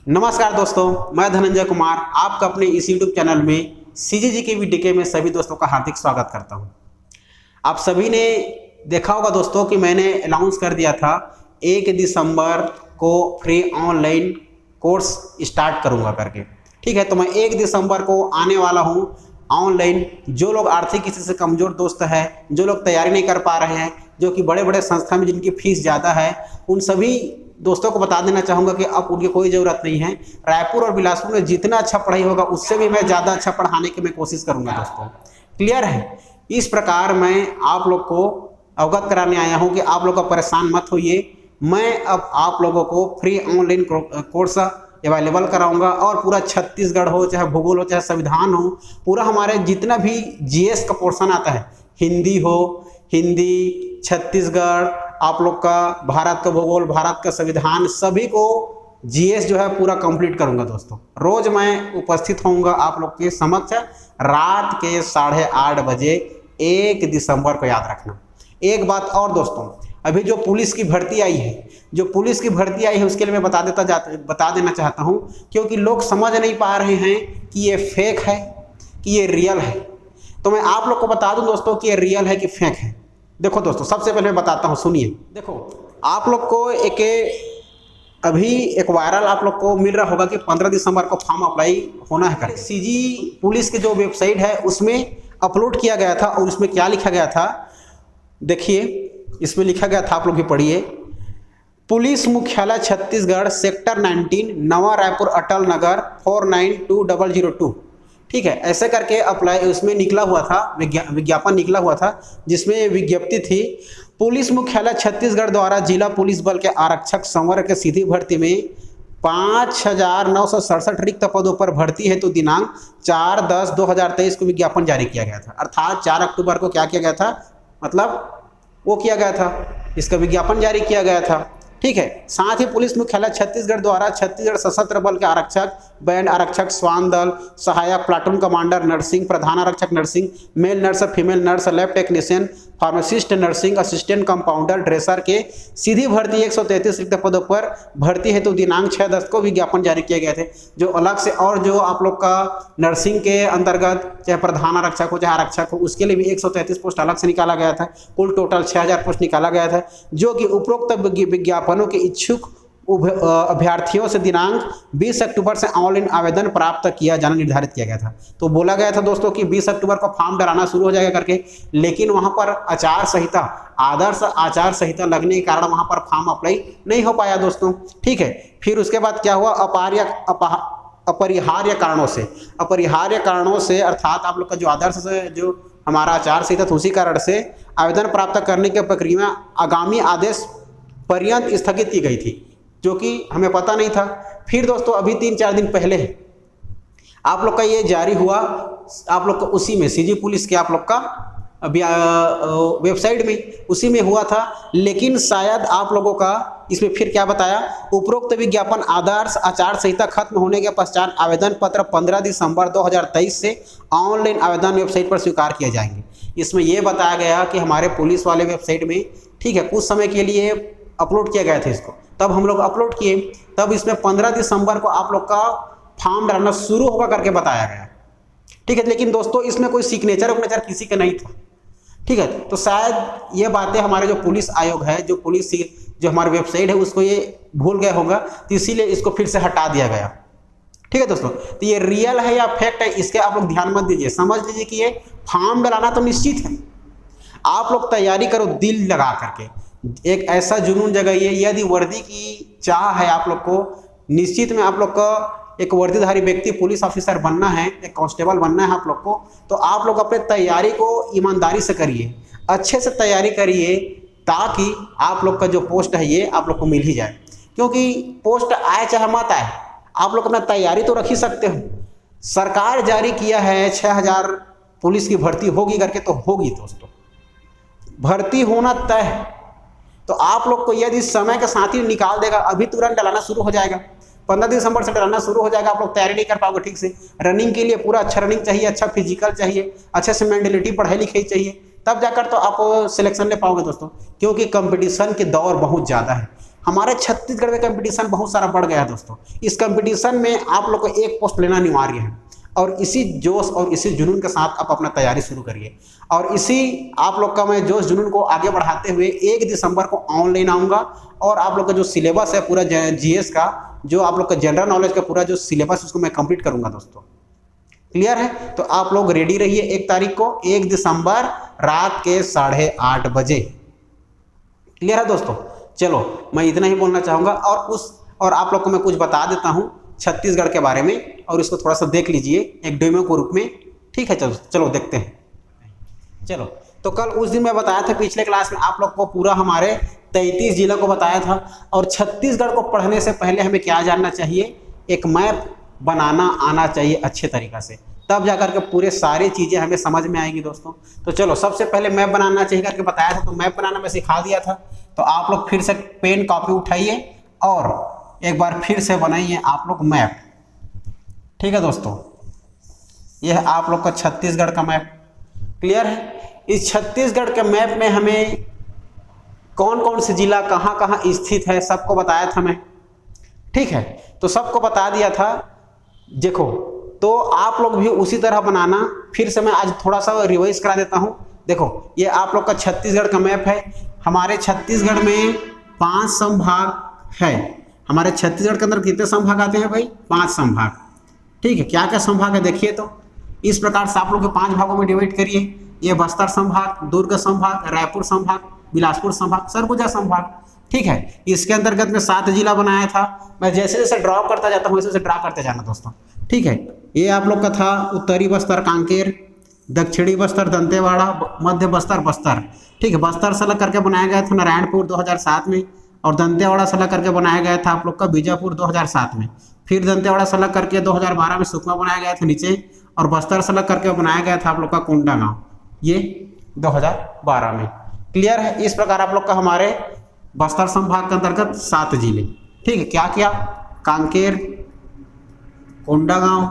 नमस्कार दोस्तों, मैं धनंजय कुमार आपका अपने इस YouTube चैनल में सीजीजी के वीडीके में सभी दोस्तों का हार्दिक स्वागत करता हूं। आप सभी ने देखा होगा दोस्तों कि मैंने अनाउंस कर दिया था 1 दिसंबर को फ्री ऑनलाइन कोर्स स्टार्ट करूंगा करके। ठीक है, तो मैं 1 दिसंबर को आने वाला हूं ऑनलाइन। जो लोग आर्थिक स्थिति से कमज़ोर दोस्त हैं, जो लोग तैयारी नहीं कर पा रहे हैं, जो कि बड़े बड़े संस्था में जिनकी फीस ज़्यादा है, उन सभी दोस्तों को बता देना चाहूँगा कि अब उनकी कोई ज़रूरत नहीं है। रायपुर और बिलासपुर में जितना अच्छा पढ़ाई होगा उससे भी मैं ज़्यादा अच्छा पढ़ाने की मैं कोशिश करूँगा दोस्तों। क्लियर है? इस प्रकार मैं आप लोग को अवगत कराने आया हूँ कि आप लोग परेशान मत होइए। मैं अब आप लोगों को फ्री ऑनलाइन कोर्स अवेलेबल कराऊंगा और पूरा छत्तीसगढ़ हो, चाहे भूगोल हो, चाहे संविधान हो, पूरा हमारे जितना भी जीएस का पोर्शन आता है, हिंदी हो, हिंदी, छत्तीसगढ़, आप लोग का भारत का भूगोल, भारत का संविधान, सभी को जीएस जो है पूरा कंप्लीट करूंगा दोस्तों। रोज मैं उपस्थित होऊंगा आप लोग के समक्ष रात के 8:30 बजे 1 दिसंबर को। याद रखना एक बात और दोस्तों, अभी जो पुलिस की भर्ती आई है, उसके लिए मैं बता देना चाहता हूं, क्योंकि लोग समझ नहीं पा रहे हैं कि ये फेक है कि ये रियल है। तो मैं आप लोग को बता दूं दोस्तों कि ये रियल है कि फेक है। देखो दोस्तों, सबसे पहले मैं बताता हूं, सुनिए। देखो, आप लोग को अभी एक वायरल आप लोग को मिल रहा होगा कि 15 दिसंबर को फॉर्म अप्लाई होना है करके। सीजी पुलिस की जो वेबसाइट है उसमें अपलोड किया गया था, और उसमें क्या लिखा गया था देखिए। इसमें लिखा गया था, आप लोग भी पढ़िए। पुलिस मुख्यालय छत्तीसगढ़, सेक्टर 19, नवा रायपुर, अटल नगर 492002। ठीक है, ऐसे करके अप्लाई उसमें निकला हुआ था, विज्ञापन निकला हुआ था, जिसमें विज्ञप्ति थी। पुलिस मुख्यालय छत्तीसगढ़ द्वारा जिला पुलिस बल के आरक्षक संवर्ग के सीधी भर्ती में 5967 रिक्त पदों पर भर्ती है। तो दिनांक 4/10/2023 को विज्ञापन जारी किया गया था। अर्थात 4 अक्टूबर को क्या किया गया था, मतलब वो किया गया था, इसका विज्ञापन जारी किया गया था। ठीक है, साथ ही पुलिस मुख्यालय छत्तीसगढ़ द्वारा छत्तीसगढ़ सशस्त्र बल के आरक्षक, बैंड आरक्षक, श्वान दल, सहायक, प्लाटून कमांडर, नर्सिंग, प्रधान आरक्षक nursing, male nurse, female nurse, lab technician, pharmacist, nursing assistant, compounder, dresser के सीधी भर्ती 133 रिक्त पदों पर भर्ती है। तो दिनांक 6/10 को विज्ञापन जारी किए गए थे। जो अलग से और जो आप लोग का नर्सिंग के अंतर्गत चाहे प्रधान आरक्षक हो, चाहे आरक्षक हो, उसके लिए भी 133 पोस्ट अलग से निकाला गया था। कुल टोटल 6000 पोस्ट निकाला गया था, जो कि उपरोक्त विज्ञापनों के इच्छुक अभ्यर्थियों से दिनांक 20 अक्टूबर से ऑनलाइन आवेदन प्राप्त किया जाना निर्धारित किया गया था। तो बोला गया था दोस्तों कि 20 अक्टूबर को फॉर्म डलाना शुरू हो जाएगा करके, लेकिन वहां पर आदर्श आचार संहिता लगने के कारण वहां पर फॉर्म अप्लाई नहीं हो पाया दोस्तों। ठीक है, फिर उसके बाद क्या हुआ, अपरिहार्य कारणों से अर्थात आप लोग का जो आदर्श से जो हमारा आचार संहिता था, उसी कारण से आवेदन प्राप्त करने की प्रक्रिया आगामी आदेश पर्यंत स्थगित की गई थी, जो कि हमें पता नहीं था। फिर दोस्तों अभी 3-4 दिन पहले आप लोग का ये जारी हुआ, आप लोग का उसी में सीजी पुलिस के आप लोग का वेबसाइट में उसी में हुआ था। लेकिन शायद आप लोगों का इसमें फिर क्या बताया, उपरोक्त विज्ञापन आदर्श आचार संहिता खत्म होने के पश्चात आवेदन पत्र 15 दिसंबर 2023 से ऑनलाइन आवेदन वेबसाइट पर स्वीकार किए जाएंगे। इसमें यह बताया गया कि हमारे पुलिस वाले वेबसाइट में, ठीक है, कुछ समय के लिए अपलोड किया गया था इसको, तब हम लोग अपलोड किए, तब इसमें 15 दिसंबर को आप लोग का फॉर्म डालना शुरू होगा करके बताया गया। ठीक है, लेकिन दोस्तों इसमें कोई सिग्नेचर किसी का नहीं था। ठीक है, तो शायद ये बातें हमारे जो पुलिस आयोग है, जो हमारी वेबसाइट है, उसको ये भूल गए होगा, तो इसीलिए इसको फिर से हटा दिया गया। ठीक है दोस्तों, तो ये रियल है या फैक्ट है, इसके आप लोग ध्यान मत दीजिए। समझ लीजिए कि ये फॉर्म डलाना तो निश्चित है। आप लोग तैयारी करो दिल लगा करके, एक ऐसा जुनून जगाइए। यदि वर्दी की चाह है आप लोग को, निश्चित में आप लोग का एक वर्दीधारी व्यक्ति, पुलिस ऑफिसर बनना है, एक कांस्टेबल बनना है आप लोग को, तो आप लोग अपने तैयारी को ईमानदारी से करिए, अच्छे से तैयारी करिए, ताकि आप लोग का जो पोस्ट है ये आप लोग को मिल ही जाए। क्योंकि पोस्ट आए चाहे मत आए, आप लोग अपना तैयारी तो रख ही सकते हो। सरकार जारी किया है 6000 पुलिस की भर्ती होगी करके, तो होगी दोस्तों, भर्ती होना तय है। तो आप लोग को यदि समय के साथ ही निकाल देगा, अभी तुरंत डलाना शुरू हो जाएगा, 15 दिसंबर से डलाना शुरू हो जाएगा। आप लोग तैयारी नहीं कर पाओगे ठीक से। रनिंग के लिए पूरा अच्छा रनिंग चाहिए, अच्छा फिजिकल चाहिए, अच्छे से मेंटलिटी पढ़ाई लिखाई चाहिए, तब जाकर तो आप सिलेक्शन ले पाओगे दोस्तों। क्योंकि कंपटीशन के दौर बहुत ज़्यादा है। हमारे छत्तीसगढ़ में कंपटीशन बहुत सारा बढ़ गया है दोस्तों। इस कंपटीशन में आप लोग को एक पोस्ट लेना अनिवार्य है और इसी जोश और इसी जुनून के साथ आप अपना तैयारी शुरू करिए। और इसी आप लोग का मैं जोश जुनून को आगे बढ़ाते हुए 1 दिसंबर को ऑनलाइन आऊँगा और आप लोग का जो सिलेबस है पूरा जीएस का, जो आप लोग का जनरल नॉलेज का पूरा जो सिलेबस उसको मैं कंप्लीट करूँगा दोस्तों। क्लियर है? तो आप लोग रेडी रहिए 1 तारीख को, 1 दिसंबर रात के 8:30 बजे। क्लियर है दोस्तों? चलो मैं इतना ही बोलना चाहूँगा और आप लोग को मैं कुछ बता देता हूँ छत्तीसगढ़ के बारे में और इसको थोड़ा सा देख लीजिए एक डेमो के रूप में। ठीक है, चलो देखते हैं। चलो, तो कल उस दिन मैं बताया था पिछले क्लास में आप लोग को पूरा हमारे 33 जिला को बताया था। और छत्तीसगढ़ को पढ़ने से पहले हमें क्या जानना चाहिए? एक मैप बनाना आना चाहिए अच्छे तरीक़ा से, तब जाकर के पूरे सारी चीज़ें हमें समझ में आएगी दोस्तों। तो चलो, सबसे पहले मैप बनाना चाहिए करके बताया था, तो मैप बनाना मैं सिखा दिया था। तो आप लोग फिर से पेन कॉपी उठाइए और एक बार फिर से बनाइए आप लोग मैप। ठीक है दोस्तों, यह आप लोग का छत्तीसगढ़ का मैप। क्लियर है? इस छत्तीसगढ़ के मैप में हमें कौन कौन से जिला कहाँ कहाँ स्थित है सबको बताया था मैं। ठीक है, तो सबको बता दिया था। देखो, तो आप लोग भी उसी तरह बनाना। फिर से मैं आज थोड़ा सा रिवाइज करा देता हूँ। देखो, ये आप लोग का छत्तीसगढ़ का मैप है। हमारे छत्तीसगढ़ में 5 संभाग है। हमारे छत्तीसगढ़ के अंदर कितने संभाग आते हैं भाई? 5 संभाग। ठीक है, क्या क्या संभाग है देखिए। तो इस प्रकार से आप लोग के 5 भागों में डिवाइड करिए। ये बस्तर संभाग, दुर्ग संभाग, रायपुर संभाग, बिलासपुर संभाग, सरगुजा संभाग। ठीक है, इसके अंतर्गत में 7 जिला बनाया था। मैं जैसे जैसे ड्रॉ करता जाता हूँ वैसे वैसे ड्रॉ करते जाना दोस्तों। ठीक है, ये आप लोग का था उत्तरी बस्तर कांकेर, दक्षिणी बस्तर दंतेवाड़ा, मध्य बस्तर बस्तर। ठीक है, बस्तर से अलग करके बनाया गया था नारायणपुर 2007 में, और दंतेवाड़ा से अलग करके बनाया गया था आप लोग का बीजापुर 2007 में। फिर दंतेवाड़ा से अलग करके 2012 में सुकमा बनाया गया था नीचे, और बस्तर से अलग करके बनाया गया था आप लोग का कोंडागांव, ये 2012 में। क्लियर है? इस प्रकार आप लोग का हमारे बस्तर संभाग के अंतर्गत 7 जिले। ठीक है, क्या क्या? कांकेर, कोंडागांव,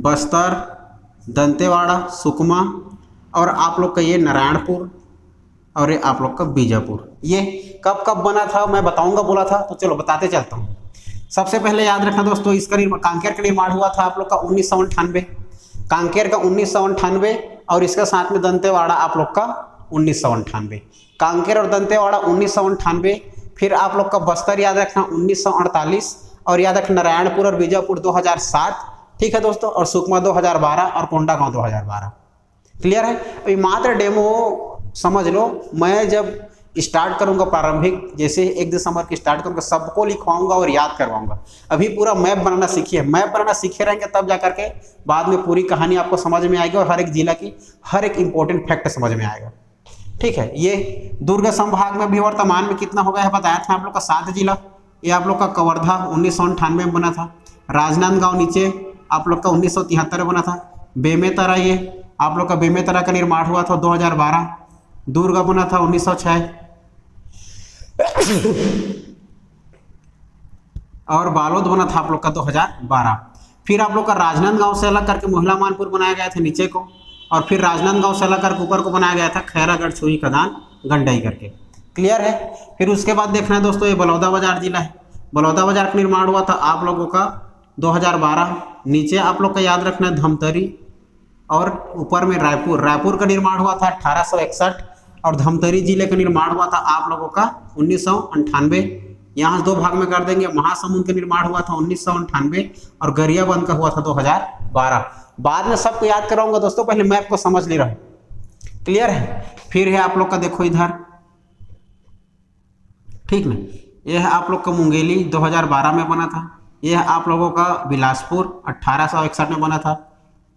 बस्तर, दंतेवाड़ा, सुकमा, और आप लोग का ये नारायणपुर, और ये आप लोग का बीजापुर। ये कब कब बना था मैं बताऊंगा बोला था, तो चलो बताते चलता हूँ। सबसे पहले याद रखना दोस्तों, इसका कांकेर का निर्माण हुआ था आप लोग का 1998, कांकेर का 1998, और इसके साथ में दंतेवाड़ा आप लोग का 1998। कांकेर और दंतेवाड़ा 1998। फिर आप लोग का बस्तर याद रखना 1948, और याद रखना नारायणपुर और बीजापुर 2007। ठीक है दोस्तों, और सुकमा 2012 और कोंडागांव 2012। क्लियर है? अभी मात्र डेमो समझ लो। मैं जब स्टार्ट करूंगा प्रारंभिक, जैसे 1 दिसंबर की स्टार्ट करूंगा, सबको लिखवाऊंगा और याद करवाऊंगा। अभी पूरा मैप बनाना सीखिए। मैप बनाना सीखे रहेंगे तब जाकर के बाद में पूरी कहानी आपको समझ में आएगी और हर एक जिला की हर एक इंपॉर्टेंट फैक्ट समझ में आएगा। ठीक है, ये दुर्ग संभाग में भी वर्तमान में कितना हो गया है बताया था आप लोग का 7 जिला। ये आप लोग का कवर्धा 1998 में बना था। राजनांदगांव नीचे आप लोग का 1973 में बना था। बेमेतरा, ये आप लोग का बेमेतरा का निर्माण हुआ था 2012। दुर्ग बना था 1906 और बालोद बना था आप लोग का 2012। फिर आप लोग का राजनांदगांव से अलग करके मोहला मानपुर बनाया गया था नीचे को, और फिर राजनांदगांव से अलग करके ऊपर को बनाया गया था खैरागढ़, छुई, खदान, गंडई करके। क्लियर है? फिर उसके बाद देखना है दोस्तों, ये बलौदाबाजार जिला है। बलौदाबाजार का निर्माण हुआ था आप लोगों का 2012। नीचे आप लोग का याद रखना है धमतरी, और ऊपर में रायपुर। रायपुर का निर्माण हुआ था 1861, और धमतरी जिले का निर्माण हुआ था आप लोगों का 1998। यहाँ 2 भाग में कर देंगे। महासमुंद का निर्माण हुआ था 1998, और गरियाबंद का हुआ था 2012। बाद में सबको याद कराऊंगा दोस्तों, पहले मैप को समझ ले रहे। क्लियर है? फिर है आप लोग का देखो इधर, ठीक ना, यह है आप लोग का मुंगेली 2012 में बना था। यह है आप लोगों का बिलासपुर 1861 में बना था।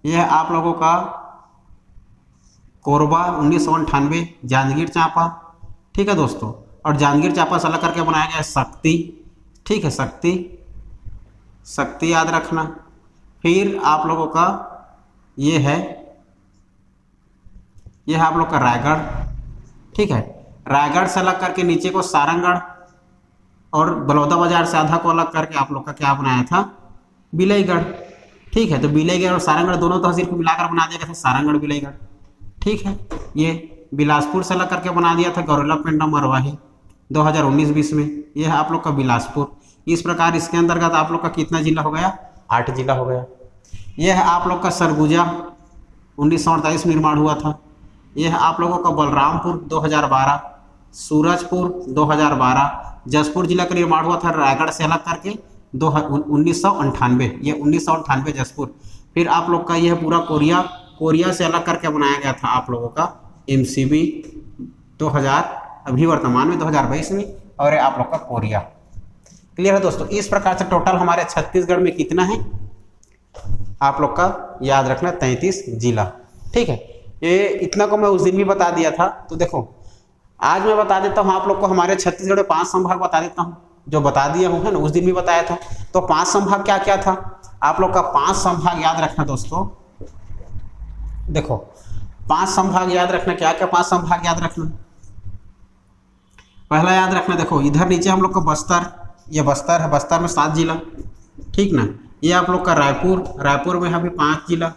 यह है आप लोगों का कोरबा 1998, जांजगीर चांपा। ठीक है दोस्तों, और जांजगीर चांपा से अलग करके बनाया गया है शक्ति। ठीक है, शक्ति याद रखना। फिर आप लोगों का ये है आप लोग का रायगढ़। ठीक है, रायगढ़ से अलग करके नीचे को सारंगढ़, और बलौदाबाजार से आधा को अलग करके आप लोग का क्या बनाया था? बिलईगढ़। ठीक है, तो बिलईगढ़ और सारंगढ़ दोनों तहसील को मिलाकर बना दिया गया था सारंगढ़ बिलईगढ़। ठीक है, ये बिलासपुर से अलग करके बना दिया था गौरला पेंडा मरवाही। 2019-20 में। यह है आप लोग का बिलासपुर। इस प्रकार इसके अंतर्गत आप लोग का कितना जिला हो गया, 8 जिला हो गया। यह है आप लोग का सरगुजा, 1948 में निर्माण हुआ था। यह है आप लोगों का बलरामपुर 2012, सूरजपुर 2012, जसपुर जिला का निर्माण हुआ था रायगढ़ से अलग करके 1998, ये 1998 जसपुर। फिर आप लोग का यह पूरा कोरिया से अलग करके बनाया गया था आप लोगों का MCB 2000, अभी वर्तमान में 2022 में, और ये आप लोग का कोरिया। क्लियर है दोस्तों। इस प्रकार से टोटल हमारे छत्तीसगढ़ में कितना है आप लोग का याद रखना, 33 जिला। ठीक है, ये इतना को मैं उस दिन भी बता दिया था। तो देखो आज मैं बता देता हूँ आप लोग को, हमारे छत्तीसगढ़ में 5 संभाग बता देता हूँ, जो बता दिया हूँ है ना, उस दिन भी बताया था। तो 5 संभाग क्या क्या था आप लोग का, 5 संभाग याद रखना दोस्तों। देखो 5 संभाग याद रखना, क्या क्या 5 संभाग याद रखना। पहला याद रखना, देखो इधर नीचे हम लोग का बस्तर, ये बस्तर है, बस्तर में 7 जिला, ठीक ना। ये आप लोग का रायपुर में है अभी 5 जिला।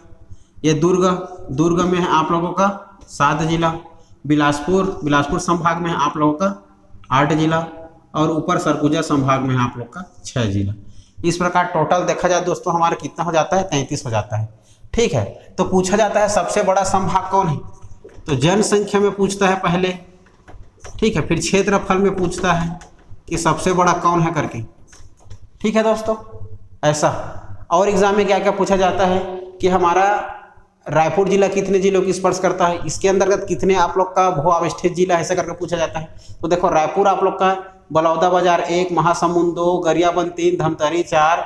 ये दुर्ग में है आप लोगों का 7 जिला। बिलासपुर संभाग में है आप लोगों का 8 जिला, और ऊपर सरगुजा संभाग में है आप लोग का 6 जिला। इस प्रकार टोटल देखा जाए दोस्तों हमारा कितना हो जाता है, 33 हो जाता है। ठीक है, तो पूछा जाता है सबसे बड़ा संभाग कौन है, तो जनसंख्या में पूछता है पहले, ठीक है, फिर क्षेत्रफल में पूछता है कि सबसे बड़ा कौन है करके। ठीक है दोस्तों, ऐसा। और एग्जाम में क्या क्या पूछा जाता है कि हमारा रायपुर जिला कितने जिलों की स्पर्श करता है, इसके अंतर्गत कितने आप लोग का भू अवस्थित जिला, ऐसा करके पूछा जाता है। तो देखो रायपुर आप लोग का बलौदाबाजार 1, महासमुंद 2, गरियाबंद 3, धमतरी 4,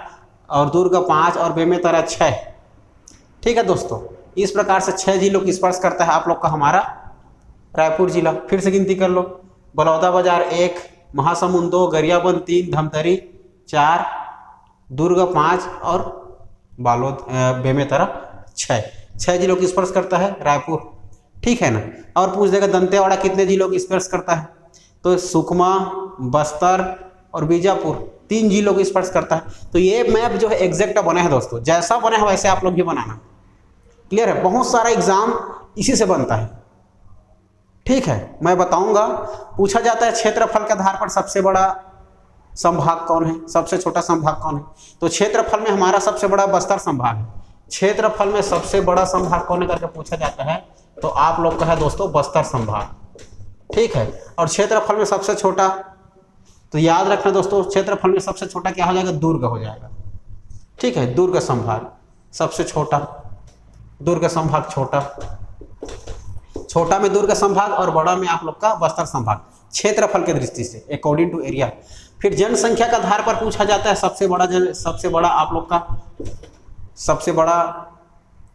और दुर्ग 5, और बेमेतरा 6। ठीक है दोस्तों, इस प्रकार से 6 जिलों की स्पर्श करता है आप लोग का हमारा रायपुर जिला। फिर से गिनती कर लो, बलौदाबाजार 1, महासमुंद 2, गरियाबंद 3, धमतरी 4, दुर्ग 5, और बेमेतरा 6 जिलों की स्पर्श करता है रायपुर। ठीक है ना। और पूछ देगा दंतेवाड़ा कितने जिलों की स्पर्श करता है, तो सुकमा, बस्तर और बीजापुर 3 जिलों की स्पर्श करता है। तो ये मैप जो है एग्जैक्ट बना है दोस्तों, जैसा बना है वैसे आप लोग भी बनाना। क्लियर है, बहुत सारा एग्जाम इसी से बनता है। ठीक है, मैं बताऊंगा। पूछा जाता है क्षेत्रफल के आधार पर सबसे बड़ा संभाग कौन है, सबसे छोटा संभाग कौन है। तो क्षेत्रफल में हमारा सबसे बड़ा बस्तर संभाग है। क्षेत्रफल में सबसे बड़ा संभाग कौन है करके पूछा जाता है, तो आप लोग का है दोस्तों बस्तर संभाग। ठीक है, और क्षेत्रफल में सबसे छोटा, तो याद रखना दोस्तों क्षेत्रफल में सबसे छोटा क्या हो जाएगा, दुर्ग हो जाएगा। ठीक है, दुर्ग संभाग सबसे छोटा, दुर्ग संभाग छोटा में दुर्ग संभाग, और बड़ा में आप लोग का बस्तर संभाग, क्षेत्रफल के दृष्टि से अकॉर्डिंग टू एरिया। फिर जनसंख्या के आधार पर पूछा जाता है सबसे बड़ा आप लोग का सबसे बड़ा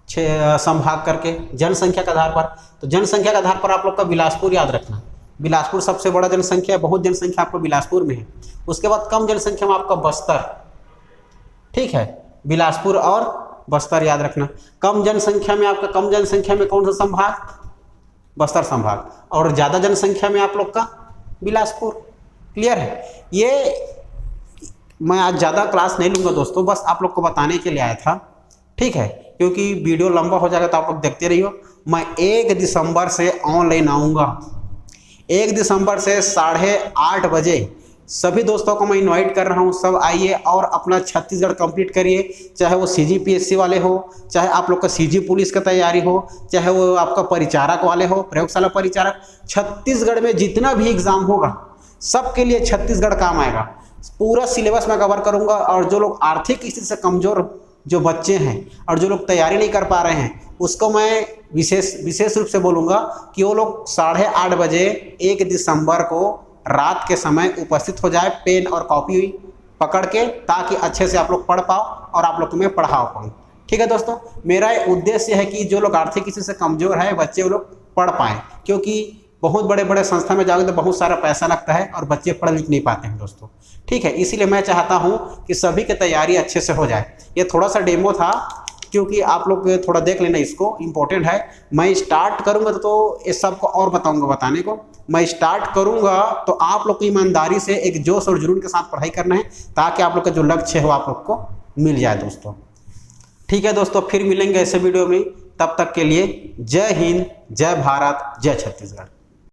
संभाग करके जनसंख्या के आधार पर। तो जनसंख्या के आधार पर आप लोग का बिलासपुर याद रखना, बिलासपुर सबसे बड़ा जनसंख्या, बहुत जनसंख्या आपको बिलासपुर में है। उसके बाद कम जनसंख्या में आपका बस्तर। ठीक है, बिलासपुर और बस्तर याद रखना। कम जनसंख्या में कौन सा संभाग, बस्तर संभाग, और ज़्यादा जनसंख्या में आप लोग का बिलासपुर। क्लियर है। ये मैं आज ज़्यादा क्लास नहीं लूँगा दोस्तों, बस आप लोग को बताने के लिए आया था। ठीक है, क्योंकि वीडियो लंबा हो जाएगा तो आप लोग देखते रहिए। मैं 1 दिसंबर से ऑनलाइन आऊँगा, 1 दिसंबर से 8:30 बजे सभी दोस्तों को मैं इनवाइट कर रहा हूँ। सब आइए और अपना छत्तीसगढ़ कंप्लीट करिए, चाहे वो CGPSC वाले हो, चाहे आप लोग का CG पुलिस का तैयारी हो, चाहे वो आपका परिचारक वाले हो, प्रयोगशाला परिचारक। छत्तीसगढ़ में जितना भी एग्जाम होगा सबके लिए छत्तीसगढ़ काम आएगा। पूरा सिलेबस मैं कवर करूंगा, और जो लोग आर्थिक स्थिति से कमजोर जो बच्चे हैं और जो लोग तैयारी नहीं कर पा रहे हैं, उसको मैं विशेष रूप से बोलूँगा कि वो लोग 8:30 बजे 1 दिसंबर को रात के समय उपस्थित हो जाए, पेन और कॉपी पकड़ के, ताकि अच्छे से आप लोग पढ़ पाओ और आप लोग को मैं पढ़ा पाऊँ। ठीक है दोस्तों, मेरा उद्देश्य है कि जो लोग आर्थिक स्थिति से कमजोर है बच्चे, वो लोग पढ़ पाएँ, क्योंकि बहुत बड़े बड़े संस्था में जाओगे तो बहुत सारा पैसा लगता है और बच्चे पढ़ लिख नहीं पाते हैं दोस्तों। ठीक है, इसीलिए मैं चाहता हूँ कि सभी की तैयारी अच्छे से हो जाए। ये थोड़ा सा डेमो था, क्योंकि आप लोग थोड़ा देख लेना, इसको इम्पोर्टेंट है। मैं स्टार्ट करूँगा तो ये सबको और बताऊँगा, बताने को मैं स्टार्ट करूँगा तो आप लोग को ईमानदारी से एक जोश और जुनून के साथ पढ़ाई करना है, ताकि आप लोग का जो लक्ष्य हो आप लोग को मिल जाए दोस्तों। ठीक है दोस्तों, फिर मिलेंगे ऐसे वीडियो में। तब तक के लिए जय हिंद, जय भारत, जय छत्तीसगढ़।